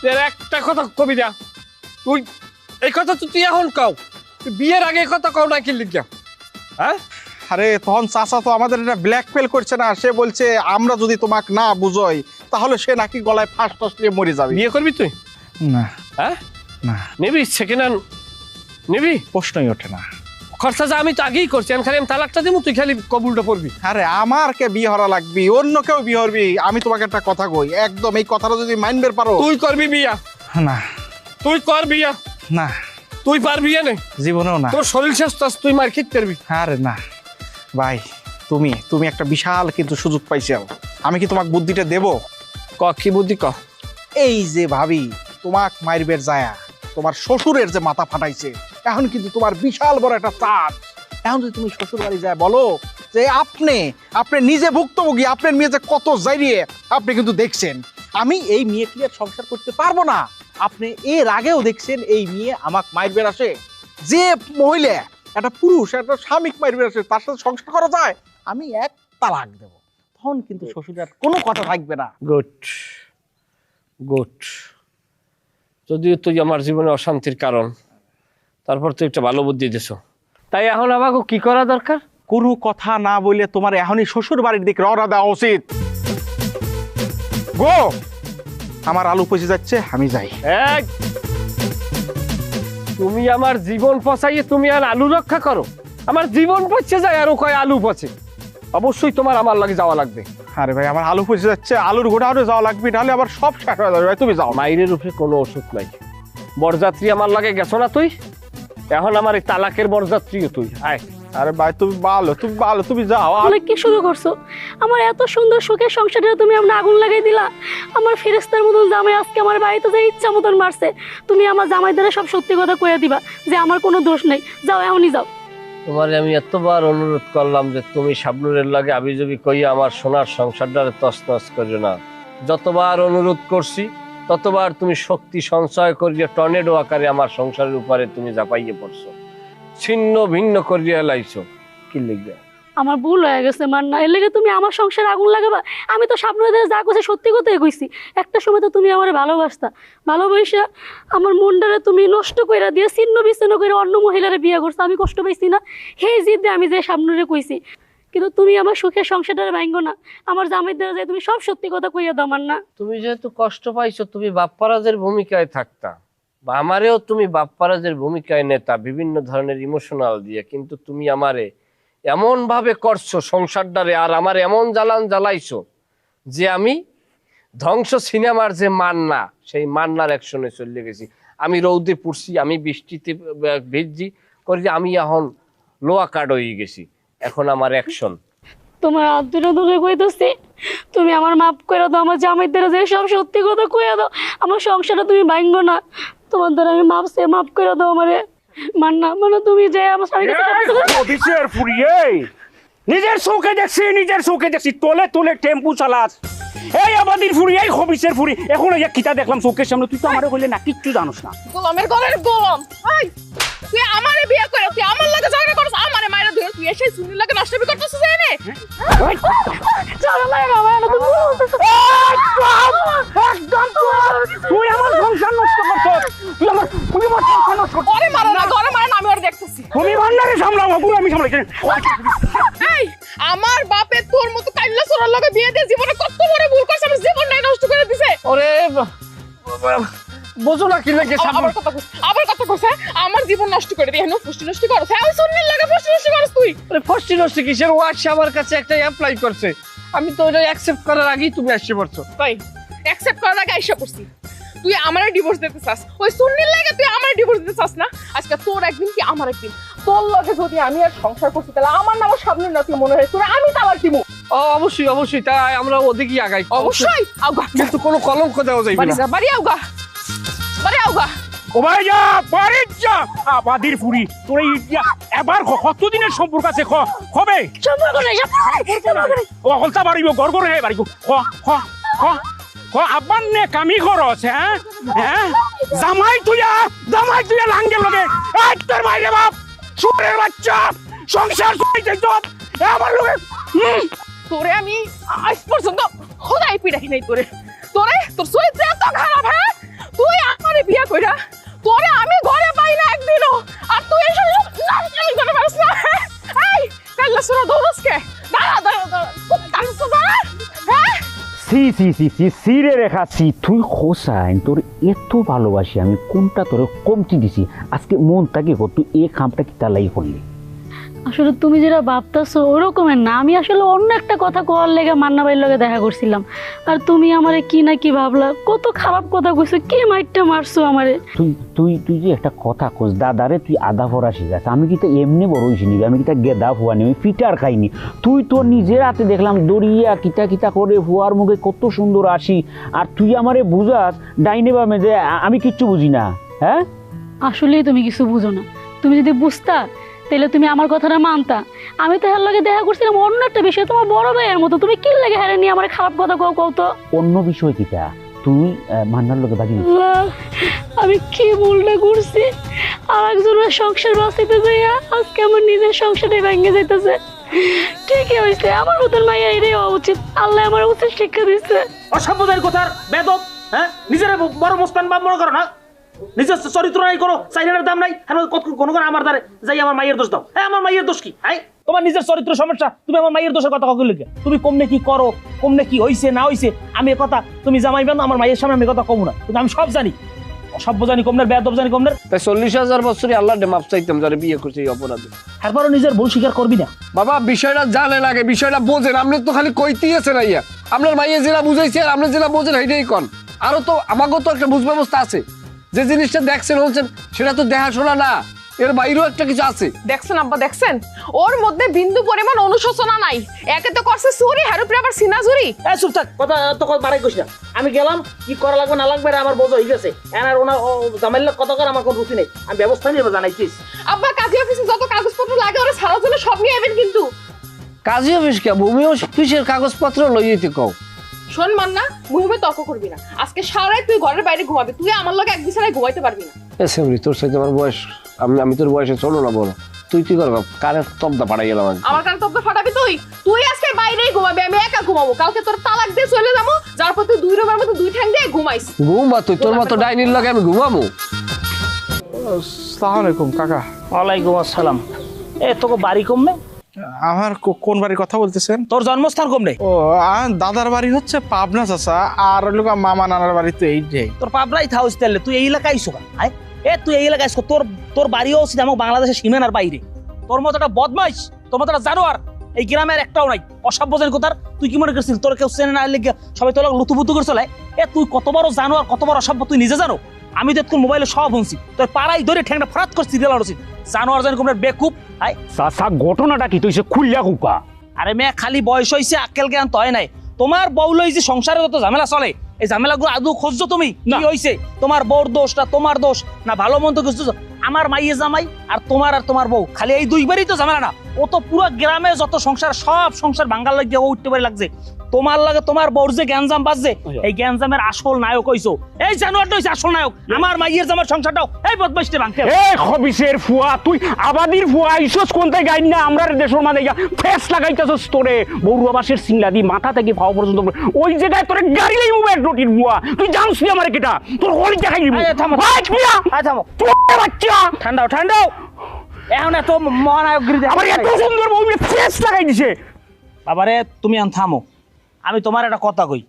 এর একটা কথা কবি না তুই। এই কথা তো তুই এখন কও, বিয়ের আগে কথা কও না কি লিখিয়া? হ্যাঁ, আরে তখন চাচা তো আমাদের এটা ব্ল্যাকমেল করছে না, সে বলছে আমরা যদি তোমাকে না বুঝই তাহলে সে নাকি গলায় ফাঁস নিয়ে মরে যাবে। বিয়ে করবি তুই? না হ্যাঁ না, নিবি? সেকেন্ড হ্যান্ড নিবি? প্রশ্নই ওঠে না। খরচা যা আমি তো আগেই করছি, আমি খালি তালাকটা দিব, তুই খালি কবুলটা পড়বি। আরে আমার কে বিয়ে হরা লাগবি, অন্য কেউ বিয়ে হরবি। আমি তোমাকে একটা কথা কই, একদম এই কথাটা যদি মাইনবে পারো। তুই করবি বিয়া? না। তুই কর বিয়া? না। তুই পারবি না? জীবনেও না। তোর শরীর স্বাস্থ্য আছে, তুই মার্কেট করবি? আরে না ভাই, তুমি একটা বিশাল কিন্তু সুযোগ পাইছো। আমি কি তোমাকে বুদ্ধিটা দেব? কি বুদ্ধি ক? এই যে ভাবি তোমাক মাইরবের যায়া তোমার শ্বশুরের যে মাথা ফাটাইছে, এখন কিন্তু তোমার বিশাল বড় একটা চাপ। এখন যদি তুমি শ্বশুর বাড়ি যায় বলো যে আপনি নিজে ভুক্তভোগী, আপনার মেয়ে যে কত জাইরিয়ে আপনি কিন্তু দেখছেন, আমি এই মেয়ে ক্লিয়ার সংসার করতে পারবো না। আপনি এর আগেও দেখছেন এই মেয়ে আমাকে মাইরবের আসে। যে মহিলা একটা পুরুষ একটা স্বামী মাইরবের আসে, তার সাথে সংসার করা যায়? আমি 1 তালাক দেব, তখন কিন্তু শ্বশুরের কোনো কথা থাকবে না। গুড। যদিও তুই আমার জীবনে অশান্তির কারণ, তারপর তুই একটা ভালো বুদ্ধি দিছ। তাই এখন আমাকে কি করা দরকার? কোনো কথা না বলে তোমার এখনই শ্বশুর বাড়ির দিকে রওনা দেওয়া উচিত। গো, আমার আলু পচে যাচ্ছে, আমি যাই। তুমি আমার জীবন পচাইয়ে তুমি আর আলু রক্ষা করো? আমার জীবন পচে যায় আর ও কয় আলু পচে। অবশ্যই তোমার আমার লাগে যাওয়া লাগবে। আরে ভাই আমার আলু পচে যাচ্ছে, আলুর গোড়াও যাওয়া লাগবে, নাহলে আবার সব শেষ হয়ে যাবে ভাই, তুমি যাও। মাইরের উপরে কোনো ওষুধ নাই। বরযাত্রী আমার লাগে গেছো না তুই, এখন আমার এই তালাকের বরযাত্রীও তুই। আয়। আরে ভাই তুমি ভালো, তুমি যাও। তাহলে কি শুরু করছো? আমার এত সুন্দর সুখের সংসারে তুমি আমরা আগুন লাগাই দিলা। আমার ফেরেস্তার মতন জামাই আজকে আমার বাড়িতে যে ইচ্ছা মতন মারছে। তুমি আমার জামাই দ্বারা সব সত্যি কথা কইয়া দিবা যে আমার কোনো দোষ নেই। যাও, এখনই যাও। তোমারে আমি এতবার অনুরোধ করলাম যে তুমি শাবনুরের লাগে আবিজবি কইয়া আমার সোনার সংসারটারে তছনছ করিও না। যতবার অনুরোধ করছি ততবার তুমি শক্তি সঞ্চয় করিয়া টর্নেডো আকারে আমার সংসারের উপরে তুমি ঝাঁপাইয়ে পড়ছো, ছিন্ন ভিন্ন করিয়া লাইছো। কি লিখবে? আমার ভুল হয়ে গেছে মান্না, এর লেগে তুমি আমার সংসারে আগুন লাগাবা? আমি তো স্বপ্নদের যা কইছি সত্যি কথাই কইছি। একটা সময় তো তুমি আমার ভালোবাসতা, ভালোবাসা আমার মনটারে তুমি নষ্ট কইরা দিয়ে ছিন্ন বিচ্ছিন্ন করে অন্য মহিলারে বিয়ে করছো। আমি কষ্ট পাইছি না? সেই জিদে আমি যে স্বপ্নরে কইছি, কিন্তু তুমি আমার সুখের সংসারটারে ভাঙ্গো না। আমার জামাই দ্বারা যে তুমি সব সত্যি কথা কইয়া দাও মান্না। তুমি যেহেতু কষ্ট পাইছো, তুমি বাপ্পারাজের ভূমিকায় থাকতা, বা আমারেও তুমি বাপ্পারাজের ভূমিকায় নেতা বিভিন্ন ধরনের ইমোশনাল দিয়ে, কিন্তু তুমি আমারে এমন ভাবে করছো সংসারটারে, আর আমার এমন জ্বালান জ্বালাইছো যে আমি ধ্বংস সিনেমার যে মান্না, সেই মান্নার অ্যাকশনে চলে গেছি। আমি রৌদে পুড়ছি, আমি বৃষ্টিতে ভিজছি করি, আমি এখন লোয়া কার্ড হয়ে গেছি। এখন আমার অ্যাকশন। তোমার আত্মীয় ধরে কইতেছি, তুমি আমার মাফ করে দাও। আমার জামাই দ্বারা যে সব সত্যি কথা কইয়া দাও। আমার সংসারটা তুমি ভাঙ্গো না। তোমার দ্বারা আমি মাফ করে দাও আমারে মান্না। মানে তুমি যে আমার স্বামীর কাছে অফিসের ফুরিয়ে নিজের চোখে দেখছি তোলে তোলে টেম্পু চালাস। এই আমাদের ফুরি, এই অফিসের ফুরি, এখন এই কিতা দেখলাম চোখের সামনে, তুই তো আমারে কইলে না কিচ্ছু জানোস না। গোলামের গলের গোলাম। এই তুই আমারে বিয়ে করে তুই আমার লাগে ঝগড়া করছ, আমারে মাইরা ধরে তুই এসে সুনীল লাগে নষ্টবি করতেছিস এনে। চলো মায়ের আমার না তুমি একদম তুই আমার সংসার নষ্ট করছস, তুই আমার সংসার নষ্ট করছস। ওরে মারো না, ঘরে মারো না, আমি ওরে দেখতেছি। তুমি ভান্ডারে সামলাও, পুরো আমি সামলাই। এই আমার বাপে তোর মতো কাইল্লা সোরার লগে বিয়ে দিয়ে জীবনে কত বড় ভুল করছে, আমার জীবনটাই নষ্ট করে দিছে। ওরে বোঝো না কি লাগে? আবার কথা কইছে আমার জীবন নষ্ট করে দিয়ে হেন ফুষ্টি নষ্ট করছ। হ্যাঁ ওই সুনীল লাগে ফুষ্টি নষ্ট করছ তুই। ফষ্টি নষ্টি কিসের? ও আসছে আমার কাছে একটা অ্যাপ্লাই করছে, আমি তো ওটা অ্যাকসেপ্ট করার আগেই তুমি আসছে পড়ছো। তাই অ্যাকসেপ্ট করার আগে আইসা পড়ছি। তুই আমারে ডিভোর্স দিতে চাস, ওই সুনীল লাগে তুই আমারে ডিভোর্স দিতে চাস না? আজকে তোর একদিন কি আমার একদিন। তোর লগে যদি আমি আর সংসার করছি তাহলে আমার নাম সামনে না তুই মনে হয় তোর আমি তো আবার দিমু। ও অবশ্যই তাই আমরা ওদিকেই আগাই। অবশ্যই আউগা, কিন্তু কোনো কলঙ্ক দেওয়া যাইবে বাড়ি না। যা, বাড়ি আউগা, বাড়ি আউগা। ও ভাই যা বাড়ি যা, আমাদের ফুরি তোর এবার কতদিনের সম্পর্ক আছে হবে সম্পর্ক নেই, ও হলতা বাড়িব গড় গড় হে বাড়িব আব্বান নে কামি খরচ। হ্যাঁ হ্যাঁ জামাই তুইয়া লাঙ্গে লগে তোর মাইরে বাপ সুরের বাচ্চা সংসার কইতে তো আমার লগে। তোরে আমি আজ পর্যন্ত খোদাই পিড়াই নাই তোরে। তোর চরিত্র এত খারাপ। হ্যাঁ তুই আমারে বিয়া কইরা তোরে আমি ঘরে পাই না একদিনও, আর তুই এসব নাচকামি করে পারিস না। এই কাল্লা সুরা দৌড়স কে? দাঁড়া খুব কাঁদছো দাঁড়া। হ্যাঁ সি রে রেখা সি, তুই হোসাইন তোর এত ভালোবাসি আমি কোনটা তোর কমতি দিছি আজকে মন তাকে তুই এই খামটা কি তালাই করলি? আসলে তুমি যেটা ভাবতেছো ওরকমের না। আমি আসলে অন্য একটা কথা কোয়ার লেগে মান্না ভাইয়ের লগে দেখা করছিলাম, আর তুমি আমারে কি না কি ভাবলা, কত খারাপ কথা কইছো, কে মাইরটা মারছো আমারে। তুই যে একটা কথা কোস দাদারে তুই আধা ভরা শিখাস, আমি কি এমনি বড় হয়েছি নিবি, আমি কিতা গেদা ফুয়া নি, আমি ফিটার খাইনি। তুই তোর নিজের হাতে দেখলাম দড়িয়া কিতা করে ফুয়ার মুখে কত সুন্দর আসি, আর তুই আমারে বুঝাস ডাইনে বামে যে আমি কিচ্ছু বুঝি না। হ্যাঁ আসলেই তুমি কিছু বুঝো না। তুমি যদি বুঝতা তাহলে তুমি আমার কথাটা মানতা। আমি তো হের লগে দেখা করছিলাম অন্য একটা বিষয়, তোমার বড় ভাইয়ের মতো। তুমি কি লাগে হেরে নিয়ে আমার খারাপ কথা কও তো? অন্য বিষয় কিটা? তুই মান্নার লোকে বাজি আমি কি ভুলটা করছি? আর একজনের সংসার বাঁচাইতে যাইয়া আজকে আমার নিজের সংসারটাই ভেঙে যাইতেছে। ঠিকই হয়েছে, আমার মতন মাইয়া এটাই হওয়া উচিত। আল্লাহ আমার উচিত শিক্ষা দিচ্ছে। অসভ্যদের কথার বেদব। হ্যাঁ নিজের বড় মোস্তান বা মনে করো না, নিজের চরিত্র নাই, কোনো চাইনার দাম নাই। কোনো আমার দ্বারে যাই আমার মায়ের দোষ দাও। হ্যাঁ আমার মায়ের দোষ কি? হ্যাঁ তোমার নিজের চরিত্র সমস্যা, তুমি আমার মায়ের দোষের কথা কখন লিখে? তুমি কমনে কি করো, কমনে কি হইছে না হইছে আমি কথা তুমি জামাইবে না, আমার মায়ের সামনে আমি কথা কমু না, কিন্তু আমি সব জানি। অসভ্য জানি কমনের, বেয়াদব জানি কমনের। তাই 40,000 বছরই আল্লাহ মাপ চাইতাম যারা বিয়ে করছে এই অপরাধে। এরপরও নিজের ভুল স্বীকার করবি না। বাবা বিষয়টা জানেন আগে, বিষয়টা বোঝেন। আপনি তো খালি কইতেই আছেন আইয়া, আপনার মাইয়া যেটা বুঝাইছে আর আপনি যেটা বোঝেন সেইটাই কন। আরো তো আমাকেও তো একটা বুঝ ব্যবস্থা আছে, যে জিনিসটা দেখছেন বলছেন সেটা তো দেখাশোনা না, এর বাইরেও একটা কিছু আছে। দেখছেন আব্বা, দেখছেন ওর মধ্যে বিন্দু পরিমাণ অনুশোচনা নাই। একে তো করছে চুরি, হারু উপরে আবার সিনা চুরি। এই চুপ থাক, কথা তো বাড়াই কইস না। আমি গেলাম, কি করা লাগবে না লাগবে আমার বোঝা হয়ে গেছে। এনার ওনার জামাইল্লা কত করে আমার কোনো রুচি নেই, আমি ব্যবস্থা নিয়ে জানাইছিস। আব্বা কাজী অফিসে যত কাগজপত্র লাগে ওরা ছাড়ার জন্য সব নিয়ে যাবেন কিন্তু। কাজী অফিস কে, ভূমি অফিসের কাগজপত্র লইতে কও। শোন মান্না, মুহূর্তে তর্ক করবি না। আজকে সারাই তুই ঘরের বাইরে ঘুমাবি, তুই আমার লগে এক বিছানায় ঘুমাইতে পারবি না। এসেমরি তোর সাথে আমার বয়স, আমি তোর বয়সে চলো না বড়, তুই কি করবা? কানের তবদা পাড়াই গেলাম আগে। আমার কানে তবে ফাটাবি তুই? তুই আজকে বাইরেই ঘুমাবি, আমি একা ঘুমাবো। কালকে তোর তালাক দিয়ে চলে যাবো, যার পর তুই 2 রুমের মধ্যে 2 ঠ্যাং দিয়ে ঘুমাইস। ঘুমা তুই, তোর মতো ডাইনির লগে আমি ঘুমামু? আসসালামু আলাইকুম কাকা। ওয়ালাইকুম আসসালাম। এ তোকে বাড়ি কমবে? আমার কোন বাড়ির কথা বলতেছেন? তোর জন্মস্থান কমবে? ও দাদার বাড়ি হচ্ছে পাবনা চাচা, আর লোক মামা নানার বাড়ি তো এইটাই। তোর পাবলাই থাউস তাহলে তুই এই এলাকায় আইসো কেন? এ তুই এই এলাকায় আইসো, তোর বাড়িও হচ্ছে আমার বাংলাদেশের সীমানার বাইরে। তোর মতো একটা বদমাইশ, তোর মতো একটা জানোয়ার এই গ্রামের একটাও নাই। অসভ্য জানি কোথার। তুই কি মনে করছিস তোর কেউ চেনে না লেগে সবাই তোর লুতুপুতু করে চলে? এ তুই কত বড় জানোয়ার, কত বড় অসভ্য তুই নিজে জানো? আমি তো তোর মোবাইলে সব শুনছি, তোর পাড়ায় ধরে ঠ্যাংটা ফরাত করে সিরিয়াল আনছি। জানোয়ার জানি কোমরের বেকুব। চাচা ঘটনাটা কি তুই খুললা কুকা? আরে মেয়ে খালি বয়স হয়েছে, আক্কেল জ্ঞান তো হয় নাই। তোমার বউ লই যে সংসারে যত ঝামেলা চলে, এই ঝামেলাগুলো আদৌ খুঁজছো তুমি? কি হয়েছে? তোমার বউর দোষ না তোমার দোষ না ভালো মন্দ কিছু? আমার মাইয়ে জামাই আর তোমার বউ, খালি এই দুইবারই তো ঝামেলা না? ও তো পুরো গ্রামে যত সংসার, সব সংসার ভাঙ্গার লাগিয়ে ও উঠতে পারে লাগছে। তোমার লাগে তোমার বউর যে গ্যাঞ্জাম বাজছে, এই গ্যাঞ্জামের আসল নায়ক হইছো এই জানোয়ারটা হইছে আসল নায়ক। আমার মাইয়ের জামার সংসারটাও এই বদমাইশটা ভাঙতে। এ খবিসের ফুয়া, তুই আবাদির ফুয়া আইছস কোনতে গাইন না আমরা দেশের মানে ফেস লাগাইতাছস তোরে বড়ুয়াবাসের সিংলা দি মাথা থেকে পাও পর্যন্ত ওই জায়গায় তোরে গাড়ি লই মোবাইল রটির ফুয়া। তুই জানস নি আমারে কেটা তোর হলি দেখাই দিব। থামো থামো, বাচ্চা ঠান্ডাও এখন এত মহানায়কগিরি আমার এত সুন্দর বউ ফেস লাগাই দিছে। বাবারে তুমি আন থামো, আমি তোমার একটা কথা কই।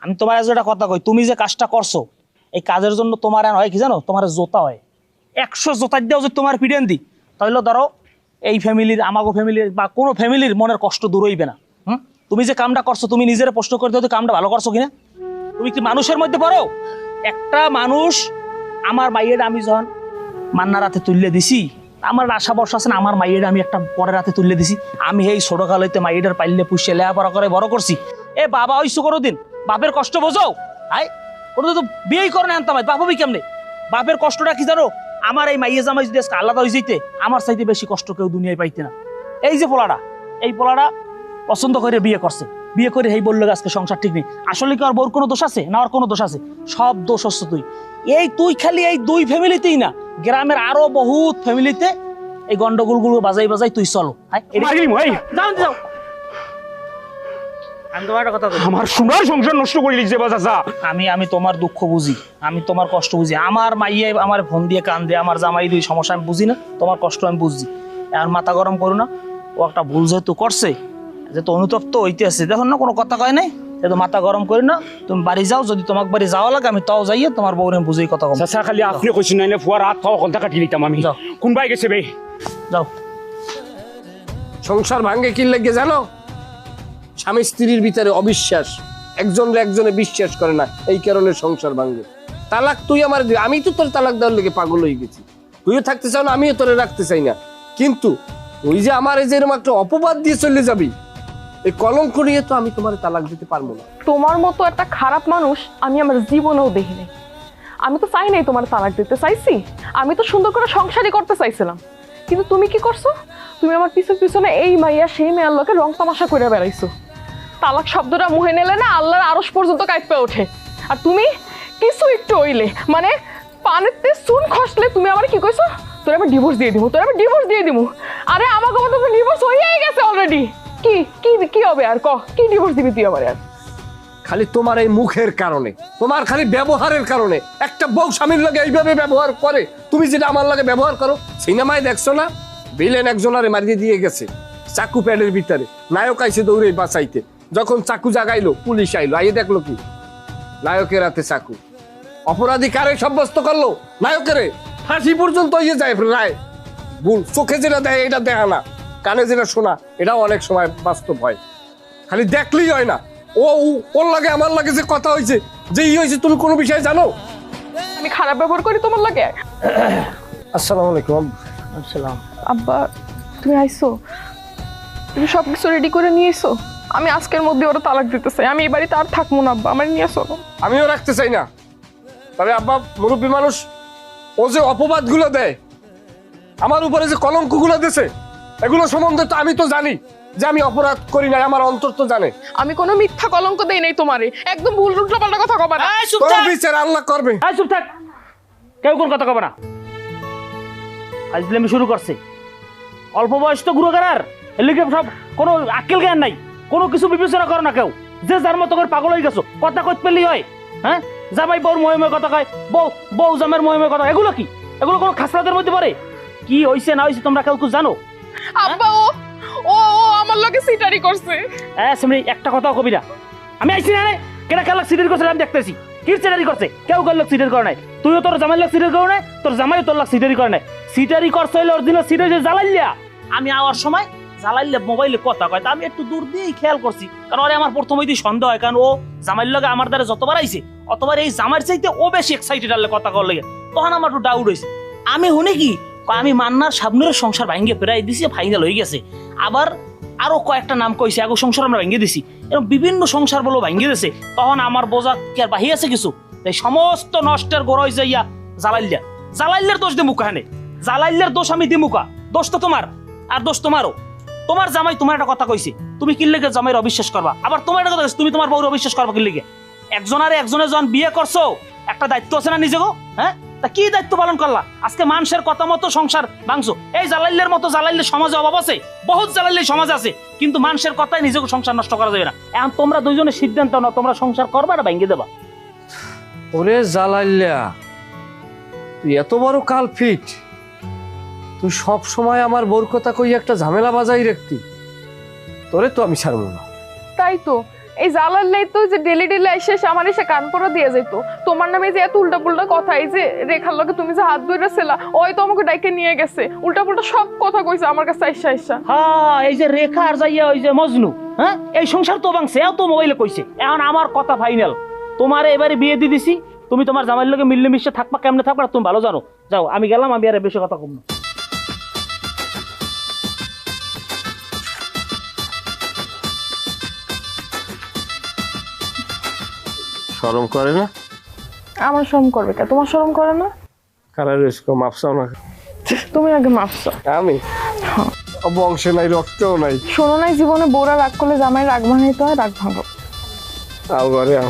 আমি তোমার একটা কথা কই, তুমি যে কাজটা করছো এই কাজের জন্য তোমার হয় কি জানো? তোমার জোতা হয় 100 জোতার দিয়েও যদি তোমার পিডিয়ান দি, তাহলে ধরো এই ফ্যামিলির, আমাগো ফ্যামিলির বা কোনো ফ্যামিলির মনের কষ্ট দূর হইবে না। তুমি যে কামটা করছো, তুমি নিজের প্রশ্ন করতে হতো কামটা ভালো করছো কিনা? তুমি কি মানুষের মধ্যে পড়ো? একটা মানুষ, আমার মাইয়ের আমি যখন মান্না রাতে তুললে দিছি, আমার আশা ভরসা আছে না আমার মাইয়ের আমি একটা পরের রাতে তুললে দিছি। আমি এই ছোট কালইতে মাইয়ের পাইলে পুষে লেখাপড়া করে বড় করছি। এ বাবা হইছো কোনোদিন? বাপের কষ্ট বোঝো? কোনোদিন তো বিয়েই করে না আনতাম, বাপ হবি কেমনে? বাপের কষ্টটা কি জানো? আমার এই মাইয়ে জামাই যদি আজকে আলাদা হয়ে যেতে, আমার চাইতে বেশি কষ্ট কেউ দুনিয়ায় পাইতে না। এই যে পোলাটা, এই পোলাটা পছন্দ করে বিয়ে করছে, বিয়ে করে এই বললো আজকে সংসার ঠিক নেই। আসলে কি আর বউর কোনো দোষ আছে না? আর কোনো দোষ আছে? সব দোষ হচ্ছে তুই। তুই খালি এই 2 ফ্যামিলিতেই না, গ্রামের আরো বহুত ফ্যামিলিতে এই গন্ডগোলগুলো বাজাই তুই চলো। যাও আমি তোমার একটা কথা বলি, আমার সোনার সংসার নষ্ট করে লিখছে বাজাসা। আমি তোমার দুঃখ বুঝি, আমি তোমার কষ্ট বুঝি। আমার মাইয়ে আমার ফোন দিয়ে কান দিয়ে, আমার জামাই দুই সমস্যা আমি বুঝি না? তোমার কষ্ট আমি বুঝছি। আর মাথা গরম করো না। ও একটা ভুল যেহেতু করছে, যেহেতু অনুতপ্ত হইতে আছে, দেখুন না কোনো কথা কয় নাই, যেহেতু মাথা গরম করি না। তুমি বাড়ি যাও, যদি তোমার বাড়ি যাওয়া লাগে আমি তাও যাইয়ে তোমার বউরে বুঝেই কথা কম। চাচা খালি আপনি কইছেন না ফুয়ার হাত খাওয়া কথা কাটি নিতাম আমি। কোন ভাই গেছে বে? যাও। সংসার ভাঙ্গে কি লাগে জানো? স্বামী স্ত্রীর ভিতরে অবিশ্বাস, একজনে বিশ্বাস করে না, এই কারণে সংসার ভাঙ্গে। তালাক তুই আমার, আমি তো তোর তালাক দেওয়ার লেগে পাগল হয়ে গেছি। তুইও থাকতে চাও না, আমিও তোরে রাখতে চাই না, কিন্তু ওই যে আমার এই যে এরকম একটা অপবাদ দিয়ে চলে যাবি, এই কলঙ্ক নিয়ে তো আমি তোমার তালাক দিতে পারবো না। তোমার মতো একটা খারাপ মানুষ আমি আমার জীবনেও দেখি নাই। আমি তো চাই নাই তোমার তালাক দিতে, চাইছি আমি তো সুন্দর করে সংসারই করতে চাইছিলাম। কিন্তু তুমি কি করছো? তুমি আমার পিছনে এই মাইয়া সেই মেয়ের লোকে রং তামাশা করে বেড়াইছো। তালাক শব্দটা মুখে নেলে না আল্লাহর আরশ পর্যন্ত কাঁপে ওঠে। আর তুমি কিছু একটু হইলে, মানে পানিতে চুন খসলে তুমি আমার কি কইছো? তোর আমি ডিভোর্স দিয়ে দিব। আরে আমার কথা তো ডিভোর্স হয়েই গেছে অলরেডি। কি কি কি হবে আর? কি ডিভোর্স দিবি তুই আমার? আর খালি তোমার এই মুখের কারণে, তোমার খালি ব্যবহারের কারণে একটা বউ স্বামীর লাগে এইভাবে ব্যবহার করে, তুমি যেটা আমার লাগে ব্যবহার করো। সিনেমায় দেখছো না, ভিলেন একজনারে মারিয়ে দিয়ে গেছে চাকু প্যাডের ভিতরে, নায়ক আইসে দৌড়ে বাঁচাইতে, যখন চাকু জাগাইলো পুলিশ আইলো, আইয়ে দেখলো কি নায়কের হাতে চাকু। অপরাধী কারে সাব্যস্ত করলো? নায়কেরে। ফাঁসি পর্যন্ত ইয়ে যায় রায়। ভুল চোখে যেটা দেয় এটা দেখা না, কানে যেটা শোনা এটাও অনেক সময় বাস্তব হয়। খালি দেখলেই হয় না। ওর লাগে আমার লাগে যে কথা হয়েছে, যে ই হয়েছে, তুমি কোনো বিষয়ে জানো? আমি খারাপ ব্যবহার করি তোমার লাগে? আসসালামু আলাইকুম। আসসালাম। আব্বা তুমি আইছো, তুমি সবকিছু রেডি করে নিয়ে এসো। আমি আজকের মধ্যে ওরা তালাক দিতে চাই, আমি এই বাড়িতে আর থাকবো না আব্বা, আমার নিয়ে চলো। আমিও রাখতে চাই না, তবে আব্বা মুরব্বী মানুষ, ও যে অপবাদগুলো দেয়, আমার উপরে যে কলঙ্কগুলো দিয়েছে, এগুলো সম্বন্ধে তো আমি তো জানি যে আমি অপরাধ করি নাই, আমার অন্তর তো জানে। আমি কোনো মিথ্যা কলঙ্ক দেই নাই তোমারে, একদম ভুল উল্টাপাল্টা কথা কবা না। এই চুপ তোর থাক, বিচার আল্লাহ করবে। এই চুপ থাক, কেউ কোন কথা কবে না। আজলামি শুরু করছে, অল্প বয়স তো গুরুগার, এর লিগে সব কোনো আক্কেল জ্ঞান নাই, কোনো কিছু বিবেচনা করো না কেউ, যে যার মতো করে পাগল হয়ে গেছো। কথা কইতে পেলেই হয়, হ্যাঁ? জামাই বউর মহিময় কথা কয়, বউ জামের মহিময় কথা, এগুলো কি? এগুলো কোনো খাসরাতের মধ্যে পড়ে? কি হইছে না হইছে তোমরা কেউ কিছু জানো? আব্বা ও ও ও আমার লগে সিটারি করছে। সেমনি একটা কথাও কবি না। আমি আইছি না, কেনা খেলা সিটারি করছে আমি দেখতেছি। কি সিটারি করছে? কেউ করলো সিটারি করে নাই। তুইও তোর জামাই লাগ সিটারি করে নাই, তোর জামাই তোর লাগ সিটারি করে নাই। সিটারি করছে হইলে অরিজিনাল সিটারি জ্বালাইলিয়া। আমি আওয়ার সময় জ্বালাইলে মোবাইলে কথা কয়, তা আমি একটু দূর দিয়েই খেয়াল করছি, কারণ ওরে আমার প্রথমেই সন্দেহ হয়, কারণ ও জামাইয়ের লগে আমার দ্বারা যতবার আইছে অতবার এই জামাইয়ের চাইতে ও বেশি এক্সাইটেড আলে কথা কর লেগে। তখন আমার একটু ডাউট হয়েছে। আমি শুনি কি আমি মান্নার সামনের সংসার ভাঙ্গে প্রায় দিছি, ফাইনাল হয়ে গেছে। আবার আরো কয়েকটা নাম কইছে, আগো সংসার আমরা ভেঙে দিছি, এরকম বিভিন্ন সংসার বলো ভেঙে দিছে। তখন আমার বোঝা কি আর বাহি আছে কিছু? এই সমস্ত নষ্টের গোড়া হয়েছে ইয়া জালাইলিয়া। জালাইলের দোষ দিমুকা, হ্যাঁ জালাইলের দোষ আমি দিমুকা। দোষ তো তোমার, আর দোষ তোমারও। তোমার জামাই তোমার একটা কথা কইছে, তুমি কি লেগে জামাইয়ের অবিশ্বাস করবা? আবার তোমার একটা কথা কইছে, তুমি তোমার বউর অবিশ্বাস করবা কি লেগে? একজনের যখন বিয়ে করছো, একটা দায়িত্ব আছে না নিজেকে, হ্যাঁ? তা কি দায়িত্ব পালন করলা? আজকে মানুষের কথা মতো সংসার ভাঙছো। এই জালাইলের মতো জালাইলের সমাজে অভাব আছে, বহুত জালাইলের সমাজ আছে, কিন্তু মানুষের কথায় নিজেকে সংসার নষ্ট করা যাবে না। এখন তোমরা দুইজনের সিদ্ধান্ত নাও, তোমরা সংসার করবা না ভেঙে দেবা? ওরে জালাইল্লা, তুই এত বড় কালপিট, তুই সব সময় আমার বোর কথা কই একটা ঝামেলা বাজাই রাখতি, তোরে তো আমি ছাড়বো না। তাই তো এই জালাল্লাই তো যে ডেলি ডেলি এসে আমার এসে কান পড়া দিয়ে যেত তোমার নামে, যে এত উল্টা পুল্টা কথা, এই যে রেখার লগে তুমি যে হাত ধরেছিলা, ওই তো আমাকে ডাইকে নিয়ে গেছে, উল্টা পুল্টা সব কথা কইছে আমার কাছে আইসা আইসা। হ্যাঁ, এই যে রেখা আর যাইয়া ওই যে মজনু, হ্যাঁ, এই সংসার তো ভাঙছে, এও তো মোবাইলে কইছে। এখন আমার কথা ফাইনাল, তোমার এবারে বিয়ে দিয়ে দিছি, তুমি তোমার জামাইয়ের লগে মিললে মিশে থাকবা, কেমনে থাকবা তুমি ভালো জানো। যাও, আমি গেলাম, আমি আর বেশি কথা কম না। শরম করে না? আমার শরম করবে কে? তোমার শরম করে না? কারার মাপ চাও না? তুমি আগে মাপছো। আমি বংশে নাই, রক্তেও নাই। শোনো নাই, জীবনে বউরা রাগ করলে জামাই রাগ ভাঙাইতে হয়, রাগ ভাঙো। আও ঘরে আও।